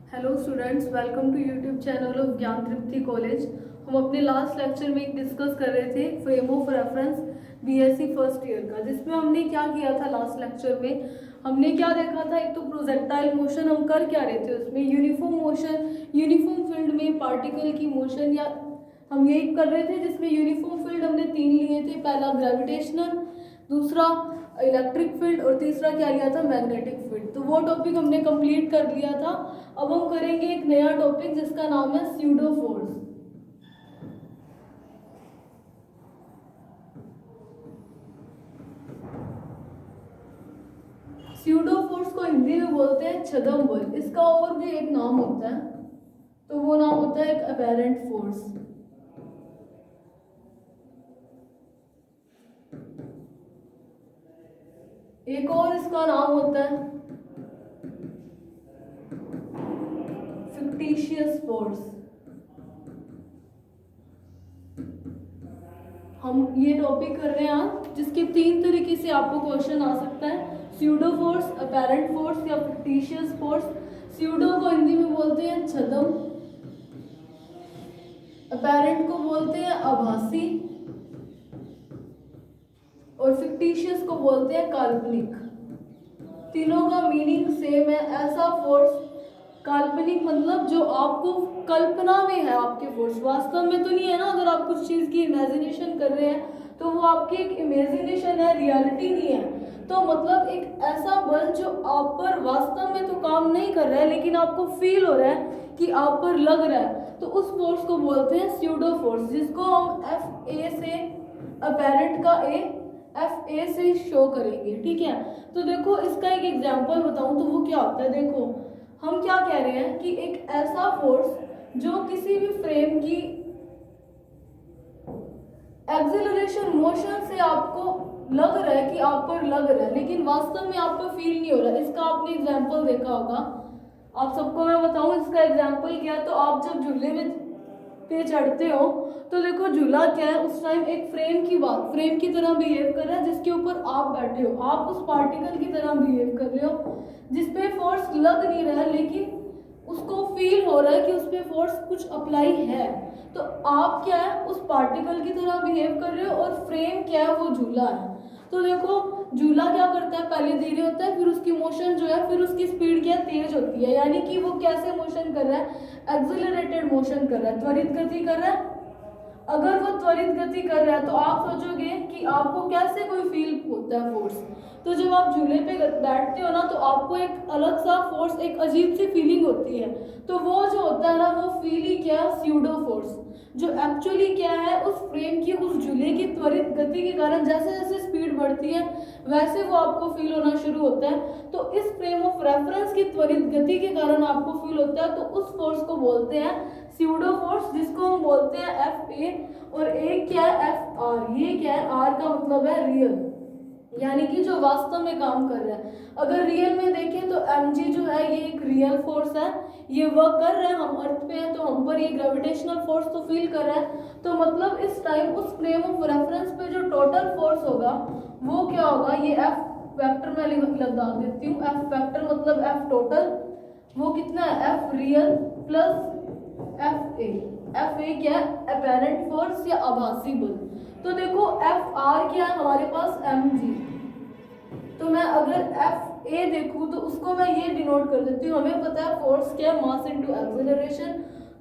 Hello students, welcome to YouTube channel of Gyan Tripti college. हम अपने last lecture में discuss कर रहे थे frame of reference BSc first year का, जिसमें हमने क्या किया था लास्ट लेक्चर में। हमने क्या देखा था, एक तो प्रोजेक्टाइल मोशन हम कर क्या रहे थे उसमें, यूनिफॉर्म मोशन, यूनिफॉर्म फील्ड में पार्टिकल की मोशन, या हम यही कर रहे थे जिसमें यूनिफॉर्म फील्ड हमने 3 लिए थे। पहला ग्रेविटेशनल, दूसरा इलेक्ट्रिक फील्ड और तीसरा क्या लिया था, मैग्नेटिक फील्ड। तो वो टॉपिक हमने कंप्लीट कर लिया था। अब हम करेंगे एक नया टॉपिक जिसका नाम है स्यूडो फोर्स। स्यूडो फोर्स को हिंदी में बोलते हैं छद्म बल। इसका और भी एक नाम होता है, तो वो नाम होता है एक अपैरेंट फोर्स। एक और इसका नाम होता है फिक्टिशियस फोर्स। हम ये टॉपिक कर रहे हैं आज, जिसके 3 तरीके से आपको क्वेश्चन आ सकता है, स्यूडो फोर्स, अपैरेंट फोर्स या फिक्टिशियस फोर्स। स्यूडो को हिंदी में बोलते हैं छद्म, अपैरेंट को बोलते हैं आभासी, और फिक्टिशियस को बोलते हैं काल्पनिक। तीनों का मीनिंग सेम है, ऐसा फोर्स। काल्पनिक मतलब जो आपको कल्पना में है, आपके फोर्स वास्तव में तो नहीं है ना। अगर आप कुछ चीज़ की इमेजिनेशन कर रहे हैं तो वो आपकी एक इमेजिनेशन है, रियलिटी नहीं है। तो मतलब एक ऐसा बल जो आप पर वास्तव में तो काम नहीं कर रहा है, लेकिन आपको फील हो रहा है कि आप पर लग रहा है, तो उस फोर्स को बोलते हैं स्यूडो फोर्स, जिसको हम एफ ए से, अपैरेंट का ए, एफ ए से शो करेंगे। ठीक है, तो देखो इसका एक एग्जांपल बताऊं तो वो क्या होता है। देखो हम क्या कह रहे हैं कि एक ऐसा फोर्स जो किसी भी फ्रेम की एक्सेलरेशन मोशन से आपको लग रहा है कि आप पर लग रहा है, लेकिन वास्तव में आप पर फील नहीं हो रहा है। इसका आपने एग्जांपल देखा होगा, आप सबको मैं बताऊं इसका एग्जांपल क्या है। तो आप जब झूले में पे चढ़ते हो तो देखो झूला क्या है, उस टाइम एक फ्रेम की तरह बिहेव कर रहा है, जिसके ऊपर आप बैठे हो। आप उस पार्टिकल की तरह बिहेव कर रहे हो जिसपे फोर्स लग नहीं रहा है, लेकिन उसको फील हो रहा है कि उस पर फोर्स कुछ अप्लाई है। तो आप क्या है, उस पार्टिकल की तरह बिहेव कर रहे हो, और फ्रेम क्या है, वो झूला है। तो देखो झूला क्या करता है, पहले धीरे होता है, फिर उसकी मोशन जो है, फिर उसकी स्पीड क्या तेज होती है। यानी कि वो कैसे मोशन कर रहा है, एक्सेलरेटेड मोशन कर रहा है, त्वरित गति कर रहा है। अगर वो त्वरित गति कर रहा है तो आप सोचोगे कि आपको कैसे कोई फील होता है फोर्स। तो जब आप झूले पे बैठते हो ना, तो आपको एक अलग सा फोर्स, एक अजीब सी फीलिंग होती है। तो वो जो होता है ना, वो फील ही क्या है, स्यूडो फोर्स, जो एक्चुअली क्या है, उस फ्रेम की, उस झूले की त्वरित गति के कारण जैसे जैसे स्पीड बढ़ती है वैसे वो आपको फील होना शुरू होता है। तो इस फ्रेम ऑफ रेफरेंस की त्वरित गति के कारण आपको फील होता है, तो उस फोर्स को बोलते हैं स्यूडो फोर्स, जिसको हम बोलते हैं एफ ए। और एक क्या है, एफ आर। ये क्या है, आर का मतलब है रियल, यानी कि जो वास्तव में काम कर रहा है। अगर रियल में देखें तो एम जी जो है, ये एक रियल फोर्स है, ये वर्क कर रहा है। हम अर्थ पे हैं तो हम पर ये ग्रेविटेशनल फोर्स तो फील कर रहा है। तो मतलब इस टाइम उस फ्रेम ऑफ रेफरेंस पे जो टोटल फोर्स होगा वो क्या होगा, ये एफ वेक्टर में लगा देती हूँ। एफ वेक्टर मतलब एफ टोटल, वो कितना है, F real plus F A. F A क्या है, अपैरेंट फोर्स या आभासी बल। तो देखो एफ आर क्या है हमारे पास, एम जी। तो मैं अगर एफ ए देखूं तो उसको मैं ये डिनोट कर देती हूँ। हमें पता है फोर्स क्या है, मास इनटू एक्सेलरेशन।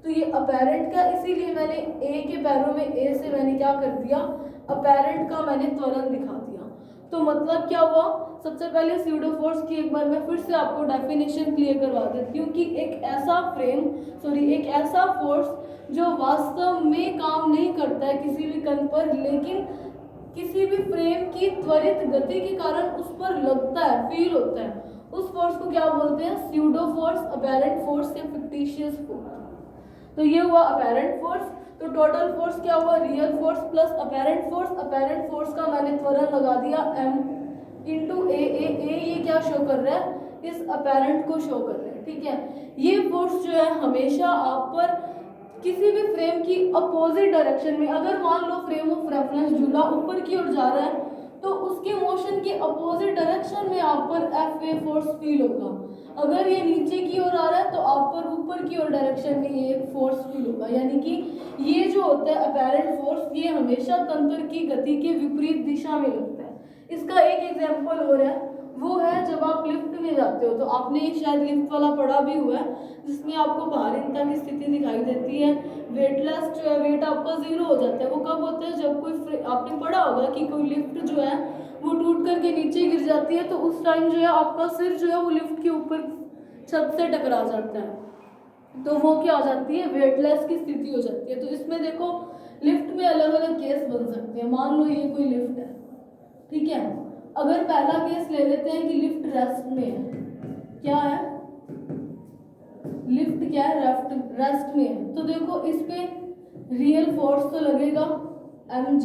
तो ये अपैरेंट का, इसीलिए मैंने ए के पैरों में ए से मैंने क्या कर दिया, अपैरेंट का मैंने त्वरण दिखा दिया। तो मतलब क्या हुआ, सबसे पहले स्यूडो फोर्स की एक बार मैं फिर से आपको डेफिनेशन क्लियर करवा देती हूँ कि एक ऐसा एक ऐसा फोर्स जो वास्तव में काम नहीं करता है किसी भी कण पर, लेकिन किसी भी फ्रेम की त्वरित गति के कारण उस पर लगता है, फील होता है, उस फोर्स को क्या बोलते हैं, स्यूडो फोर्स, अपैरेंट फोर्स या फिक्टिशियस फोर्स। तो ये हुआ अपैरेंट फोर्स। तो टोटल फोर्स क्या हुआ, real force plus apparent force. Apparent force का मैंने त्वरण लगा दिया m इंटू ए। ये क्या शो कर रहा है, इस अपैरेंट को शो कर रहा है। ठीक है, ये फोर्स जो है हमेशा आप पर किसी भी फ्रेम की अपोजिट डायरेक्शन में, अगर मान लो फ्रेम ऑफ रेफरेंस झूला ऊपर की ओर जा रहा है तो उसके मोशन के अपोजिट डायरेक्शन में आप पर एफ ए फोर्स फील होगा। अगर ये नीचे की ओर आ रहा है तो आप पर की ओर डायरेक्शन में ये एक फोर्स फील होगा, यानी कि ये जो होता है अपैरेंट फोर्स, ये हमेशा तंत्र की गति के विपरीत दिशा में लगता है। इसका एक एग्जाम्पल और है, वो है जब आप लिफ्ट में जाते हो, तो आपने शायद लिफ्ट वाला पढ़ा भी हुआ है, जिसमें आपको भारीनता की स्थिति दिखाई देती है, वेटलेस जो है वेट आपका 0 हो जाता है। वो कब होता है, जब कोई आपने पढ़ा होगा कि कोई लिफ्ट जो है वो टूट करके नीचे गिर जाती है, तो उस टाइम जो है आपका सिर जो है वो लिफ्ट के ऊपर छत से टकरा जाता है, तो वो क्या हो जाती है, वेटलेस की स्थिति हो जाती है। तो इसमें देखो लिफ्ट में अलग अलग केस बन सकते हैं। मान लो ये कोई लिफ्ट है, ठीक है, अगर पहला केस ले लेते हैं कि लिफ्ट रेस्ट में है, क्या है, लिफ्ट क्या है, रेस्ट में है, तो देखो इस पे रियल फोर्स तो लगेगा mg,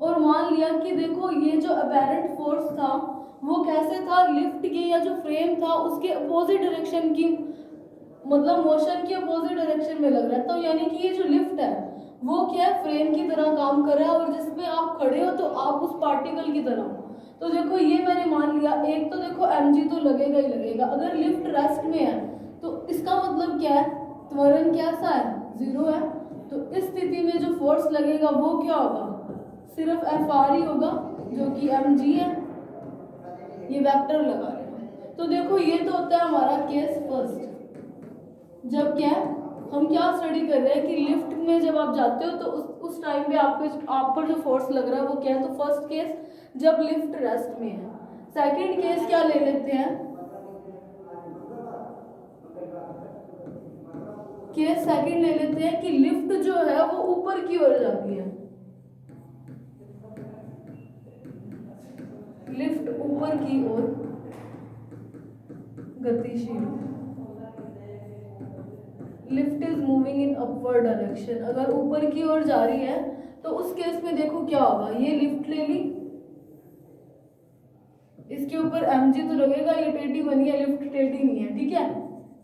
और मान लिया कि देखो ये जो अपैरेंट फोर्स था वो कैसे था, लिफ्ट के या जो फ्रेम था उसके अपोजिट डायरेक्शन की, मतलब मोशन के अपोजिट डायरेक्शन में लग रहा है। तो यानी कि ये जो लिफ्ट है वो क्या है, फ्रेम की तरह काम कर रहा है, और जिसमें आप खड़े हो तो आप उस पार्टिकल की तरह हो। तो देखो ये मैंने मान लिया, एक तो देखो mg तो लगेगा ही लगेगा। अगर लिफ्ट रेस्ट में है तो इसका मतलब क्या है, त्वरण कैसा है, 0 है। तो इस स्थिति में जो फोर्स लगेगा वो क्या होगा, सिर्फ Fr ही होगा, जो कि mg है, ये वेक्टर लगा रहे हैं। तो देखो ये तो होता है हमारा केस फर्स्ट, जब क्या है, हम क्या स्टडी कर रहे हैं कि लिफ्ट में जब आप जाते हो तो उस टाइम पे आप पर जो फोर्स लग रहा है वो क्या है। तो फर्स्ट केस जब लिफ्ट रेस्ट में है। सेकंड केस क्या ले लेते हैं, केस सेकंड ले लेते हैं कि लिफ्ट जो है वो ऊपर की ओर जाती है, लिफ्ट ऊपर की ओर गतिशील, lift is moving in upward direction. अगर ऊपर की ओर जा रही है तो उस केस में देखो क्या होगा, ये लिफ्ट ले ली, इसके ऊपर mg तो लगेगा, ये टेढ़ी बनी है, लिफ्ट टेढ़ी नहीं है, ठीक है,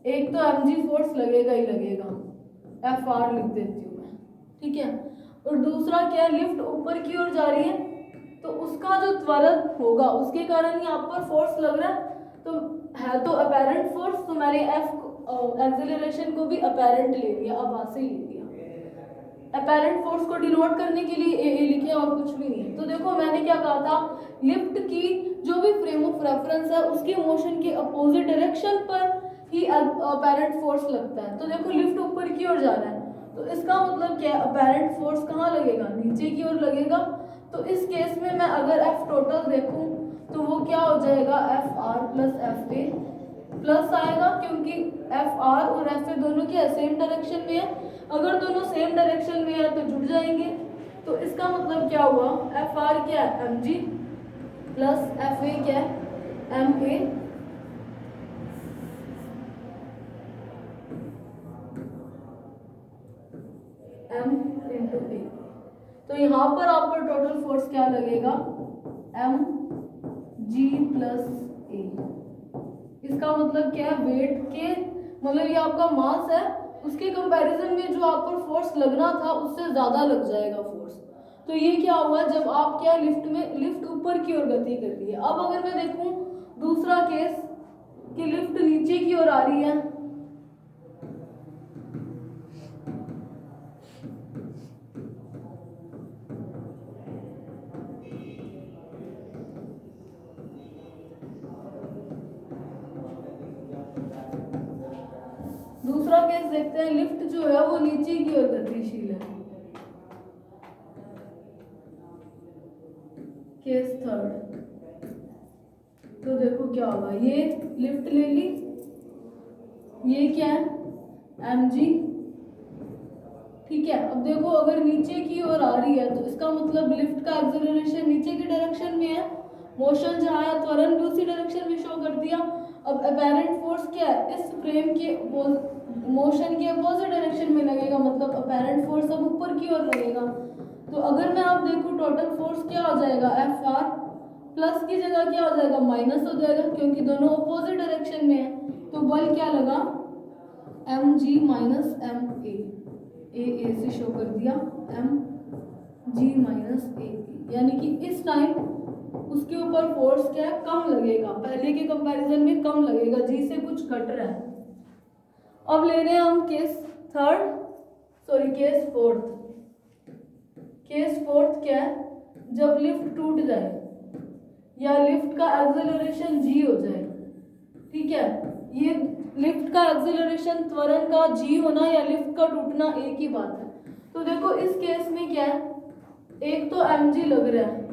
एक तो mg फोर्स लगेगा ही लगेगा, Fr लिख देती हूँ मैं, ठीक है। और दूसरा क्या है, लिफ्ट ऊपर की ओर जा रही है तो उसका जो त्वरण होगा उसके कारण ही आप पर फोर्स लग रहा है, तो है तो अपैरेंट फोर्स, तो मैंने एक्सेलरेशन को भी अपैरेंट ले लिया, आभासी ले लिया। अपैरेंट फोर्स को डिनोट करने के लिए ए लिखे और कुछ भी नहीं है। तो देखो मैंने क्या कहा था, लिफ्ट की जो भी फ्रेम ऑफ रेफरेंस है उसके मोशन के अपोजिट डायरेक्शन पर ही अपैरेंट फोर्स लगता है। तो देखो लिफ्ट ऊपर की ओर जा रहा है, तो इसका मतलब क्या है, अपैरेंट फोर्स कहाँ लगेगा, नीचे की ओर लगेगा। तो इस केस में मैं अगर F टोटल देखूं तो वो क्या हो जाएगा, Fr प्लस Fa प्लस आएगा, क्योंकि Fr और Fa दोनों क्या सेम डायरेक्शन में है। अगर दोनों सेम डायरेक्शन में है तो जुड़ जाएंगे। तो इसका मतलब क्या हुआ, Fr क्या है mg प्लस Fa क्या है ma, m इंटू a। तो यहाँ पर आपको टोटल फोर्स क्या लगेगा, mg प्लस a। इसका मतलब क्या है, वेट के मतलब ये आपका मास है, उसके कंपैरिजन में जो आप पर फोर्स लगना था उससे ज्यादा लग जाएगा फोर्स। तो ये क्या हुआ, जब आप क्या लिफ्ट ऊपर की ओर गति कर रही है। अब अगर मैं देखूं दूसरा केस कि लिफ्ट नीचे की ओर आ रही है, दूसरा केस देखते हैं, लिफ्ट जो है वो नीचे की ओर गतिशील है, केस थर्ड। तो देखो क्या होगा, ये लिफ्ट ले ली, ये क्या है mg, ठीक है। अब देखो अगर नीचे की ओर आ रही है तो इसका मतलब लिफ्ट का एक्सेलरेशन नीचे की डायरेक्शन में है, मोशन जहाँ है त्वरण भी उसी डायरेक्शन में शो कर दिया। अब अपैरेंट फोर्स क्या है, इस फ्रेम के मोशन के अपोजिट डायरेक्शन में लगेगा, मतलब अपैरेंट फोर्स अब ऊपर की ओर लगेगा। तो अगर मैं आप देखूं टोटल फोर्स क्या हो जाएगा, Fr प्लस की जगह क्या हो जाएगा, माइनस हो जाएगा, क्योंकि दोनों अपोजिट डायरेक्शन में है। तो बल क्या लगा, mg माइनस ma, a से शो कर दिया, mg माइनस a, यानी कि इस टाइम उसके ऊपर फोर्स क्या है, कम लगेगा, पहले के कंपैरिजन में कम लगेगा, जी से कुछ घट रहा है। अब ले रहे हैं हम केस फोर्थ। केस फोर्थ क्या है, जब लिफ्ट टूट जाए या लिफ्ट का एक्सेलरेशन g हो जाए, ठीक है। ये लिफ्ट का एक्सेलरेशन त्वरण का g होना या लिफ्ट का टूटना एक ही बात है। तो देखो इस केस में क्या है, एक तो mg लग रहा है,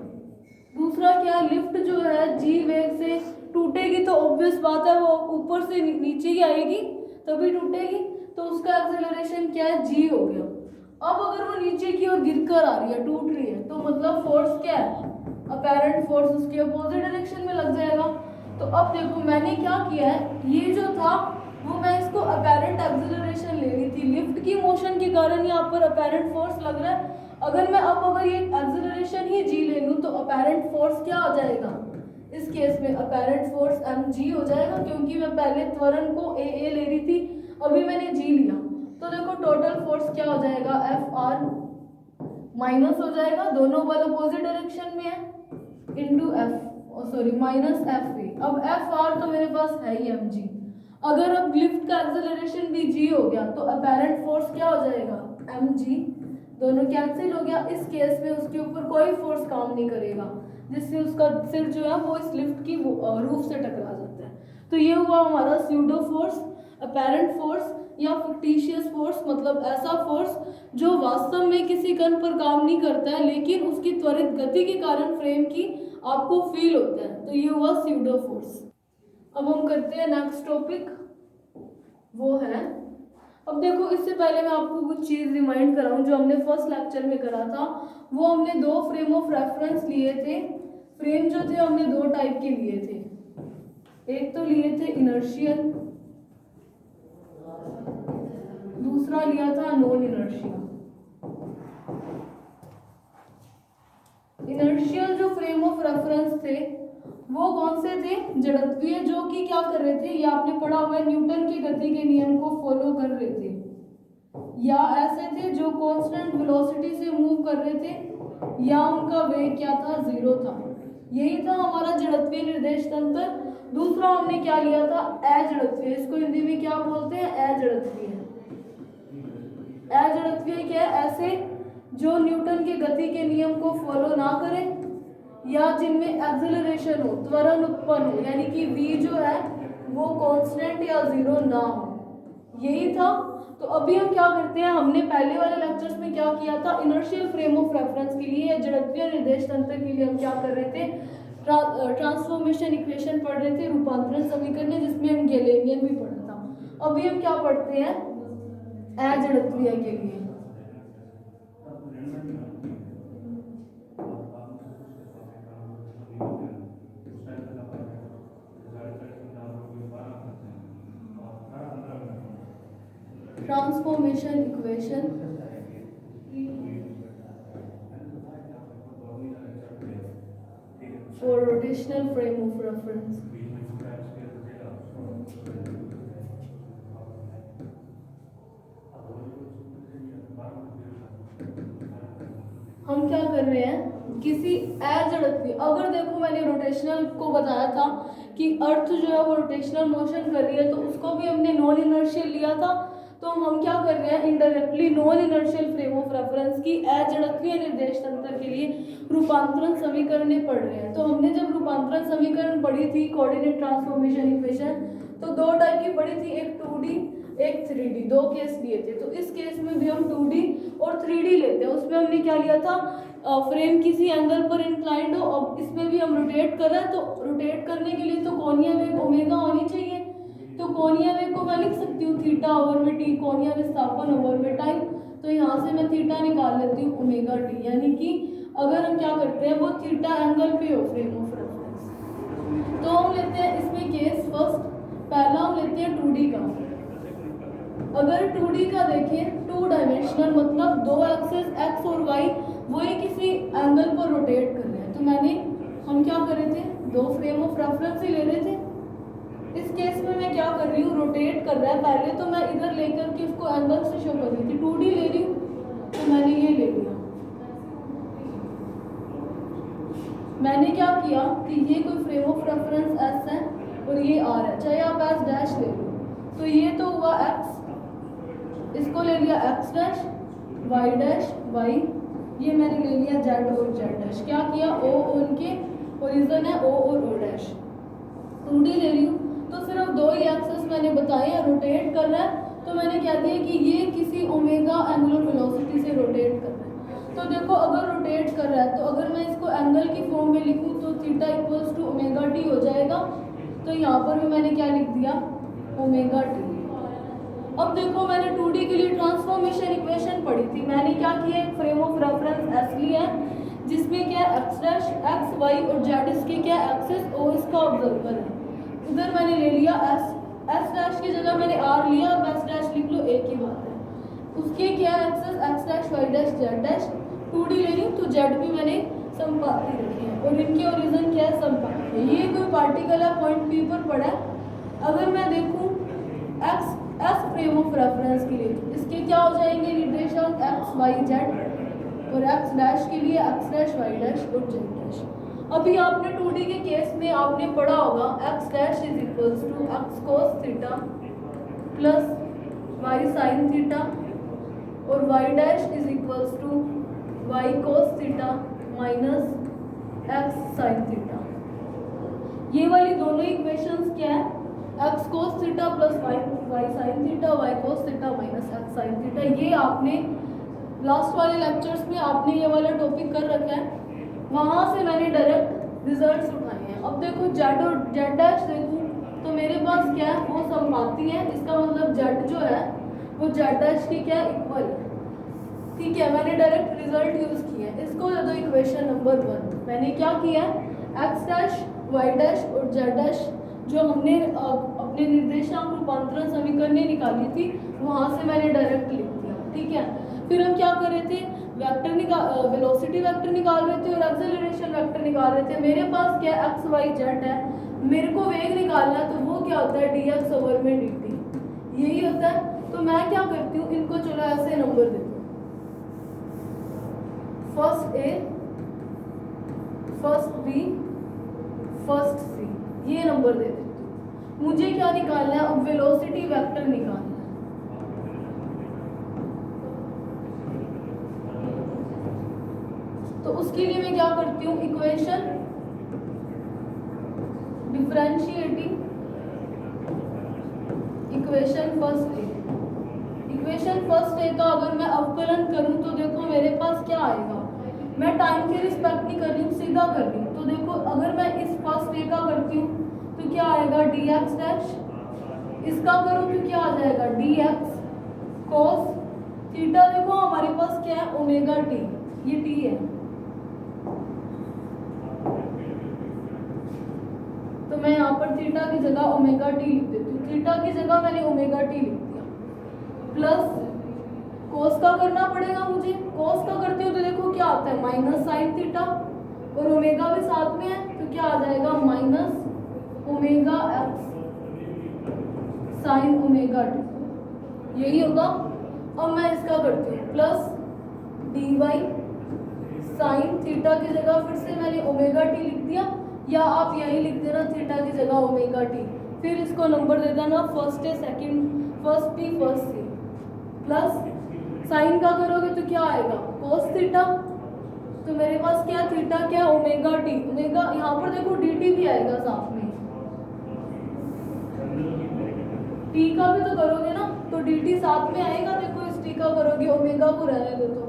दूसरा क्या है, लिफ्ट जो है g वेग से टूटेगी तो ऑब्वियस बात है वो ऊपर से नीचे ही आएगी तभी टूटेगी, तो उसका एक्सेलरेशन क्या है, g हो गया। अब अगर वो नीचे की ओर गिरकर आ रही है, टूट रही है, तो मतलब फोर्स क्या है, अपैरेंट फोर्स उसके अपोजिट डायरेक्शन में लग जाएगा। तो अब देखो मैंने क्या किया है, ये जो था वो मैं इसको अपैरेंट एक्सेलरेशन ले रही थी, लिफ्ट की मोशन के कारण यहाँ पर अपैरेंट फोर्स लग रहा है। अगर ये एक्सेलरेशन ही g ले लूँ तो अपैरेंट फोर्स क्या हो जाएगा, इस केस में अपैरेंट फोर्स mg हो जाएगा, क्योंकि मैं पहले त्वरण को a ले रही थी, अभी मैंने g लिया। तो देखो टोटल फोर्स क्या हो जाएगा, Fr माइनस हो जाएगा, दोनों बल अपोजिट डायरेक्शन में है, इंटू माइनस Fa। अब Fr तो मेरे पास है ही mg। अगर अब लिफ्ट का एक्सेलरेशन भी g हो गया तो अपैरेंट फोर्स क्या हो जाएगा, mg, दोनों कैंसिल हो गया। इस केस में उसके ऊपर कोई फोर्स काम नहीं करेगा, जिससे उसका सिर जो है वो इस लिफ्ट की रूफ से टकरा जाता है। तो ये हुआ हमारा स्यूडो फोर्स, अपैरेंट फोर्स या फिक्टिशियस फोर्स, मतलब ऐसा फोर्स जो वास्तव में किसी कण पर काम नहीं करता है लेकिन उसकी त्वरित गति के कारण फ्रेम की आपको फील होता है। तो ये हुआ स्यूडो फोर्स। अब हम करते हैं नेक्स्ट टॉपिक, वो है, अब देखो इससे पहले मैं आपको कुछ चीज़ रिमाइंड कराऊं जो हमने फर्स्ट लेक्चर में करा था। वो हमने दो फ्रेम ऑफ रेफरेंस लिए थे। फ्रेम जो थे हमने दो टाइप के लिए थे, एक तो लिए थे इनर्शियल, दूसरा लिया था नॉन इनर्शियल। इनर्शियल जो फ्रेम ऑफ रेफरेंस थे वो कौन से थे, जड़त्वीय, जो कि क्या कर रहे थे, ये आपने पढ़ा हुआ है, न्यूटन की गति के नियम को फॉलो कर रहे थे, या ऐसे थे जो कांस्टेंट वेलोसिटी से मूव कर रहे थे, या उनका वेग क्या था, जीरो था। यही था हमारा जड़त्वीय निर्देश तंत्र। दूसरा हमने क्या लिया था, अजड़त्वीय, इसको हिंदी में क्या बोलते हैं, अजड़त्वीय। अजड़त्वीय क्या है, ऐसे जो न्यूटन के गति के नियम को फॉलो ना करें या जिनमें एक्सेलरेशन हो, त्वरण उत्पन्न हो, यानी कि v जो है वो कांस्टेंट या जीरो ना हो, यही था। तो अभी हम क्या करते हैं, हमने पहले वाले लेक्चर्स में क्या किया था, इनर्शियल फ्रेम ऑफ रेफरेंस के लिए या जड़त्वीय निर्देश तंत्र के लिए हम क्या कर रहे थे, ट्रांसफॉर्मेशन इक्वेशन पढ़ रहे थे, रूपांतरण समीकरण, जिसमें हम गैलेलियन भी पढ़ा था। अभी हम क्या पढ़ते हैं, अजड़त्वीय के लिए। Transformation equation for rotational frame of reference. हम क्या कर रहे हैं, किसी अजड़त्वीय, अगर देखो मैंने रोटेशनल को बताया था कि अर्थ जो है वो रोटेशनल मोशन कर रही है, तो उसको भी हमने नॉन इनर्शियल लिया था। तो हम क्या कर रहे हैं, indirectly non inertial frame of reference की अजड़त्वीय निर्देश तंत्र के लिए रूपांतरण समीकरण पढ़ रहे हैं। तो हमने जब रूपांतरण समीकरण पढ़ी थी, कोऑर्डिनेट ट्रांसफॉर्मेशन इक्वेशन, तो दो टाइप की पढ़ी थी, एक 2D एक 3D, दो केस लिए थे। तो इस केस में भी हम 2D और 3D लेते हैं। उसमें हमने क्या लिया था, फ्रेम किसी एंगल पर इंक्लाइंड हो। अब इसमें भी हम रोटेट कर रहे हैं, तो रोटेट करने के लिए तो कोणीय वेग ओमेगा होनी चाहिए। तो कोणीय वेग को मैं लिख सकती हूँ थीटा ओवर में टी, कोणीय विस्थापन ओवर में टाइम। तो यहाँ से मैं थीटा निकाल लेती हूँ ओमेगा टी, यानी कि अगर हम क्या करते हैं, वो थीटा एंगल पे हो फ्रेम ऑफ रेफरेंस। तो हम लेते हैं इसमें केस फर्स्ट, पहला हम लेते हैं 2D का। अगर 2D का देखें, 2 डायमेंशनल, मतलब दो एक्सेस x और y वही किसी एंगल पर रोटेट कर रहे हैं। तो हम क्या कर रहे थे, दो फ्रेम ऑफ रेफरेंस ही ले रहे थे। इस केस में मैं क्या कर रही हूँ, रोटेट कर रहा है, पहले तो मैं इधर लेकर के उसको एंगल से शो कर रही थी, 2D ले रही हूँ, तो मैंने ये ले लिया। मैंने क्या किया कि ये कोई फ्रेम ऑफ रेफरेंस S है और ये R है, चाहे आप S डैश ले लो। तो ये तो हुआ x इसको ले लिया X dash, Y dash, Y, ये मैंने ले लिया जेड और जेड डैश। क्या किया, ओ उनके ओरिजिन है ओ और ओ डैश, 2D ले ली हूँ। तो सिर्फ दो ही एक्सेस मैंने बताए हैं, रोटेट कर रहा है, तो मैंने क्या दिया कि ये किसी ओमेगा एंगुलर वेलोसिटी से रोटेट कर रहा है। तो देखो अगर रोटेट कर रहा है तो अगर मैं इसको एंगल की फॉर्म में लिखूँ तो theta equals to omega T हो जाएगा। तो यहाँ पर भी मैंने क्या लिख दिया, ओमेगा टी। अब देखो मैंने 2D के लिए ट्रांसफॉर्मेशन इक्वेशन पढ़ी थी, मैंने क्या किया, एक फ्रेम ऑफ रेफरेंस एस लिया है जिसमें क्या एक्स डैश, एक्स वाई और जेड इसके क्या एक्सेस, ओ इसका ऑब्जर्वर है। उधर मैंने ले लिया एस, एस डैश की जगह मैंने आर लिया, अब एस डैश लिख लो, एक ही बात है। उसके क्या axes, X dash, Y dash, Z dash, 2D ले ली तो जेड भी मैंने समपाती रखी है और इनके ओरिजिन क्या है, समपाती है। ये कोई पार्टिकल है, पॉइंट पी पर पड़ा है। अगर मैं देखूँ X S frame of reference के लिए इसके क्या हो जाएंगे निर्देशांक, एक्स वाई जेड, और एक्स डैश के लिए एक्स डैश, वाई डैश और जेड डैश। अभी आपने 2D के केस में आपने पढ़ा होगा X dash is equals to X cos theta plus Y sine theta और Y dash is equals to Y cos theta minus X sine theta. ये वाली दोनों इक्वेशंस क्या है, X cos theta plus Y sine theta, Y cos theta minus X sine theta. ये आपने last वाले lectures में आपने ये वाला टॉपिक कर रखा है, वहाँ से मैंने डायरेक्ट रिजल्ट्स उठाए हैं। अब देखो जेड और जेड डैश देखूँ तो मेरे पास क्या है, वो समपाती है, इसका मतलब जेड जो है वो जेड डैश की क्या इक्वल है। ठीक है, मैंने डायरेक्ट रिजल्ट यूज किया है। इसको दे दो इक्वेशन नंबर 1। मैंने क्या किया है, एक्स डैश, वाई डैश और जेड डैश जो हमने अपने निर्देशांक रूपांतरण समीकरण निकाली थी वहाँ से मैंने डायरेक्ट लिख दिया। ठीक है, फिर हम क्या कर रहे थे, वेक्टर वेलोसिटी वेक्टर निकाल रहे थे और एक्सेलरेशन वेक्टर निकाल रहे थे। मेरे पास क्या एक्स वाई जेड है, मेरे को वेग निकालना है, तो वो क्या होता है dx ओवर में dt, यही होता है। तो मैं क्या करती हूँ, इनको चलो ऐसे नंबर देती हूँ, first A, first B, first सी, ये नंबर दे देती हूँ। मुझे क्या निकालना है, अब वेलोसिटी वेक्टर निकालना है। तो उसके लिए मैं क्या करती हूँ, equation differentiating equation first A, equation first A का अगर मैं अवकलन करूँ तो देखो मेरे पास क्या आएगा, मैं टाइम के रिस्पेक्ट नहीं कर रही हूँ, सीधा कर रही हूँ। तो देखो अगर मैं इस फर्स्ट ए का करती हूँ तो क्या आएगा, dx डैश, इसका करूँ तो क्या आ जाएगा, dx cos थीटा। देखो हमारे पास क्या है, ओमेगा टी, ये टी है, तो मैं यहाँ पर थीटा की जगह ओमेगा टी लिख देती हूँ। थीटा की जगह मैंने ओमेगा टी लिख दिया, प्लस कोस का करना पड़ेगा मुझे। कोस का करती हूँ तो देखो क्या आता है, माइनस साइन थीटा और ओमेगा भी साथ में है, तो क्या आ जाएगा, minus omega X sine omega T, यही होगा। अब मैं इसका करती हूँ, plus D Y sine theta की जगह फिर से मैंने ओमेगा टी लिख दिया, या आप यही लिख देना थीटा की जगह ओमेगा टी। फिर इसको नंबर दे देना first A, second, first B, first C, plus sign का करोगे तो क्या आएगा, कोस थीटा। तो मेरे पास क्या थीटा, क्या ओमेगा टी, ओमेगा यहाँ पर देखो dt भी आएगा साथ में, टी का भी तो करोगे ना तो dt साथ में आएगा। देखो इस टी का करोगे, ओमेगा को रहने दो, तो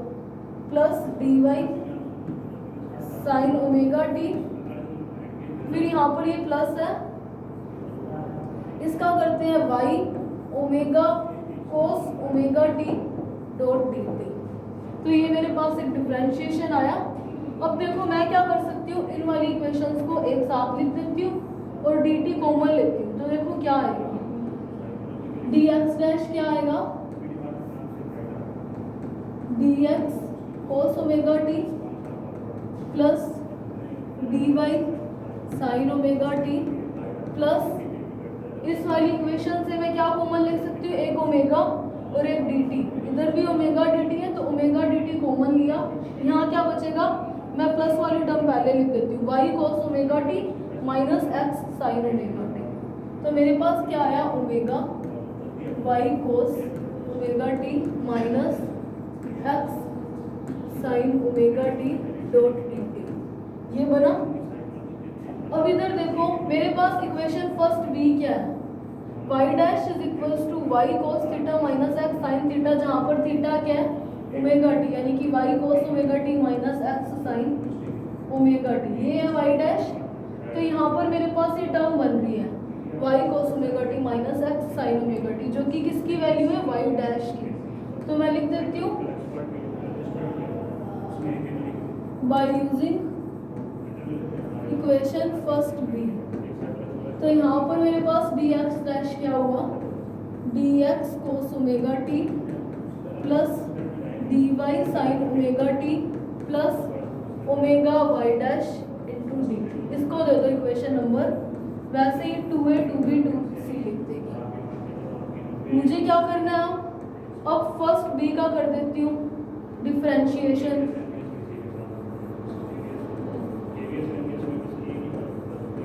plus D Y sine omega T, फिर यहाँ पर ये प्लस है, इसका करते हैं Y omega cos omega T dot dt। तो ये मेरे पास एक डिफरेंशिएशन आया। अब देखो मैं क्या कर सकती हूँ, इन वाली इक्वेशंस को एक साथ लिख देती हूँ और dt कॉमन लेती हूँ। तो देखो क्या आएगा, dx डैश क्या आएगा, dx cos omega T plus dy sign omega T, plus इस वाली इक्वेशन से मैं क्या कॉमन ले सकती हूँ, एक ओमेगा और एक dt, इधर भी ओमेगा dt है तो ओमेगा dt कॉमन लिया, यहाँ क्या बचेगा, मैं प्लस वाली टर्म पहले लिख देती हूँ, y cos omega T minus x sign omega T. तो मेरे पास क्या आया, omega y cos omega T minus X sine omega T dot D T. ये बना। अब इधर देखो मेरे पास इक्वेशन फर्स्ट बी क्या है, y dash is equals to y cos theta minus x sin theta, जहाँ पर थीटा क्या है ओमेगा टी, यानी कि y cos omega T minus x sin omega T, ये है y डैश। तो यहाँ पर मेरे पास ये टर्म बन रही है y cos omega T minus x sin omega T, जो कि किसकी वैल्यू है y डैश की। तो मैं लिख देती हूँ by using equation first B. तो यहाँ पर मेरे पास dx डैश क्या हुआ, dx cos omega T plus dy sin omega T plus omega y dash into D T. इसको दे दो इक्वेशन नंबर, वैसे ही 2a 2b 2c लिख देगी। मुझे क्या करना है, अब फर्स्ट बी का कर देती हूँ डिफरेंशिएशन।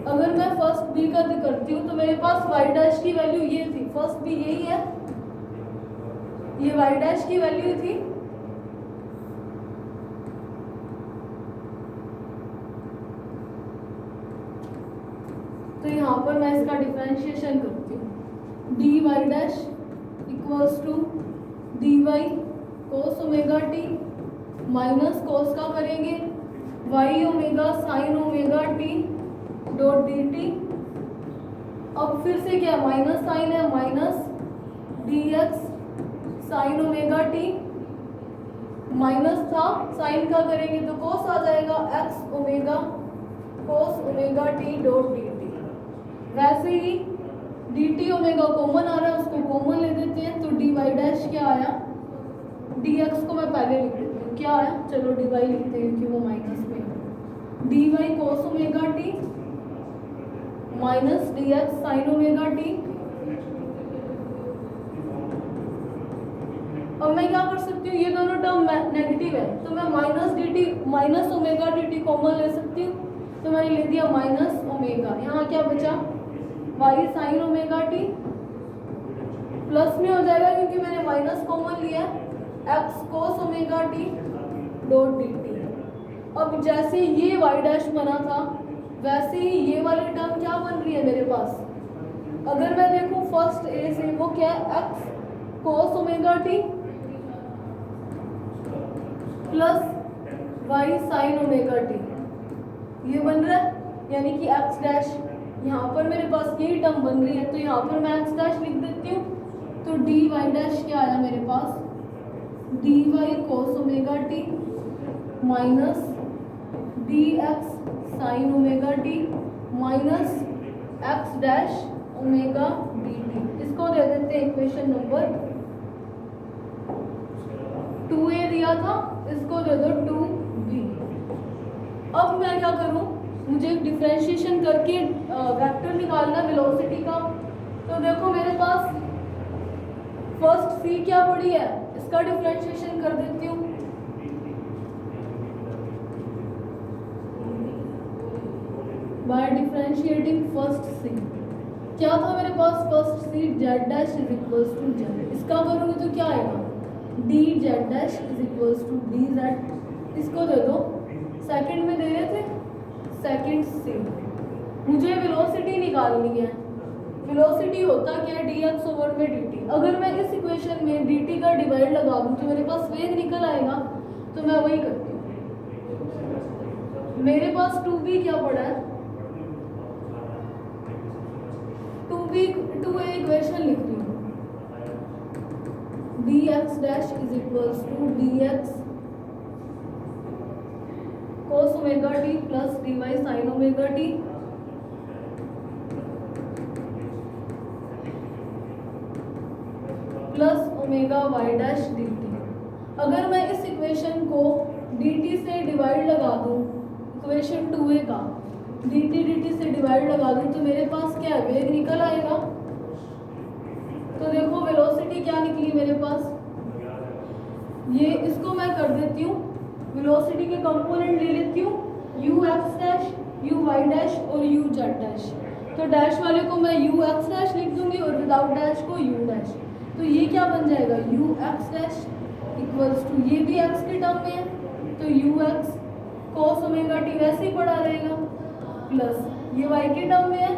अगर मैं फर्स्ट बी का करती हूँ तो मेरे पास y डैश की वैल्यू ये थी, फर्स्ट बी यही है, ये y डैश की वैल्यू थी। तो यहाँ पर मैं इसका डिफरेंशिएशन करती हूँ, D Y dash equals to D Y cos omega T minus cos का करेंगे Y omega sine omega T dot D T. अब फिर से क्या माइनस साइन है, minus D X sine omega T, minus था साइन का करेंगे तो कोस आ जाएगा X omega cos omega T dot D T. वैसे ही डी टी ओमेगा कॉमन आ रहा है, उसको कॉमन ले देते हैं। तो डी वाई डैश क्या आया, डी एक्स को मैं पहले लिख देती हूँ, क्या आया, चलो डी वाई लिखते हैं क्योंकि वो माइनस में, D Y cos omega T minus D X sine omega T. अब मैं क्या कर सकती हूँ, ये दोनों टर्म नेगेटिव है तो मैं minus D T minus omega D T common ले सकती हूँ। तो मैंने ले दिया माइनस ओमेगा, यहाँ क्या बचा Y sine omega T, plus में हो जाएगा क्योंकि मैंने माइनस कॉमन लिया X cos omega T dot D T. अब जैसे ये वाई डैश बना था वैसे ही ये वाली टर्म क्या बन रही है मेरे पास, अगर मैं देखूं फर्स्ट ए से, वो क्या है X cos omega T plus Y sine omega T, ये बन रहा है, यानी कि एक्स डैश। यहाँ पर मेरे पास यही टर्म बन रही है तो यहाँ पर मैं एक्स डैश लिख देती हूँ। तो डी वाई डैश क्या आया मेरे पास, D Y cos omega T minus D X sine omega T minus X dash omega D T. इसको दे देते हैं इक्वेशन नंबर 2a दिया था, इसको दे दो 2b। अब मैं क्या करूं, मुझे डिफरेंशिएशन करके वेक्टर निकालना वेलोसिटी का। तो देखो मेरे पास फर्स्ट c क्या पड़ी है, इसका डिफरेंशिएशन कर देती हूँ। बाय डिफरेंशिएटिंग फर्स्ट सी, क्या था मेरे पास first see Z dash is equals to Z, इसका करूँगी तो क्या आएगा D Z dash is equals to D Z. इसको दे दो, सेकंड में दे रहे थे सेकंड सी। मुझे वेलोसिटी निकालनी है, वेलोसिटी होता क्या है डी एक्स ओवर में डी टी। अगर मैं इस इक्वेशन में डी टी का डिवाइड लगा दूँ तो मेरे पास वेग निकल आएगा, तो मैं वही करती हूँ। मेरे पास 2b क्या पड़ा है, 2a इक्वेशन लिख रही हूँ, dx dash is equals to dx cos omega T plus dy sin omega T plus omega y dash dt। अगर मैं इस इक्वेशन को dt से डिवाइड लगा दूँ, इक्वेशन 2a का dt से डिवाइड लगा दूँ तो मेरे पास क्या है वेग निकल आएगा। तो देखो वेलोसिटी क्या निकली मेरे पास, ये इसको मैं कर देती हूँ, वेलोसिटी के कंपोनेंट ले लेती हूँ u x dash u y dash और u z डैश। तो डैश वाले को मैं u x डैश लिख दूंगी और विदाउट डैश को u डैश। तो ये क्या बन जाएगा U X dash equals to, ये भी एक्स के टर्म में है तो U X cos omega T वैसे ही पड़ा रहेगा, प्लस ये वाई के टर्म में है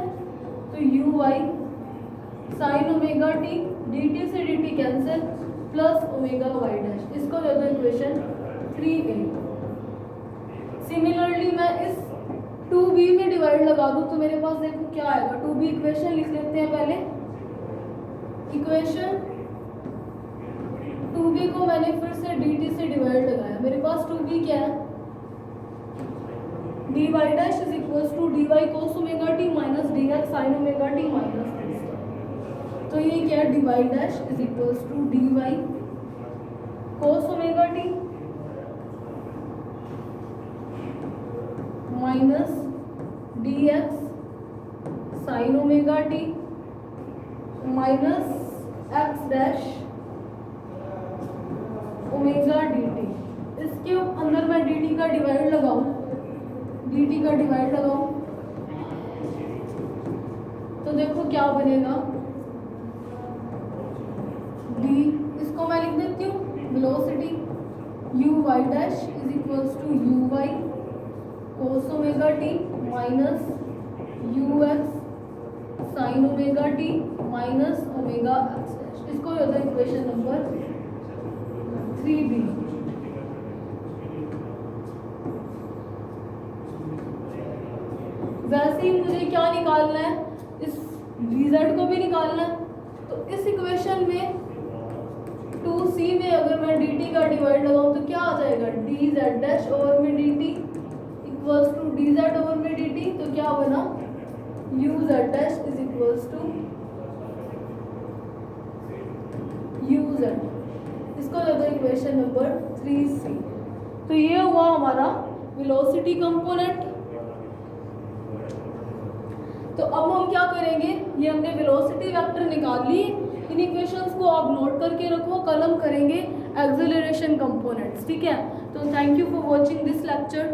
तो U Y sine omega T D T से D T cancel plus omega Y dash, इसको दे दो इक्वेशन 3a। सिमिलरली मैं इस 2b में डिवाइड लगा दूं तो मेरे पास देखो क्या आएगा, 2b इक्वेशन लिख लेते हैं पहले। इक्वेशन 2b को मैंने फिर से dt से डिवाइड लगाया, मेरे पास 2b क्या है dy dash is equals to dy cos omega t minus dx sin omega t minus this। तो ये क्या है dy dash is equals to dy cos omega t minus dx sin omega t minus x dash omega dt। इसके अंदर मैं dt का divide लगाऊं, तो देखो क्या बनेगा d, इसको मैं लिख देती हूँ velocity u y dash is equals to u y cos omega t minus u x sin omega t minus omega x dash, इसको होता है इक्वेशन नंबर 3b। वैसे ही मुझे क्या निकालना है, इस dz को भी निकालना है, तो इस इक्वेशन में 2c में अगर मैं dt का डिवाइड लगाऊं तो क्या आ जाएगा dz डैश ओवर में dt equals to dz over में dt, तो क्या बना uz dash is equals to uz, इसको ले दो इक्वेशन नंबर 3c। तो ये हुआ हमारा वेलोसिटी कंपोनेंट। तो अब हम क्या करेंगे, ये हमने वेलोसिटी वेक्टर निकाल ली, इन इक्वेशंस को आप नोट करके रखो, कल हम करेंगे एक्सेलरेशन कंपोनेंट्स, ठीक है। तो thank you for watching this lecture.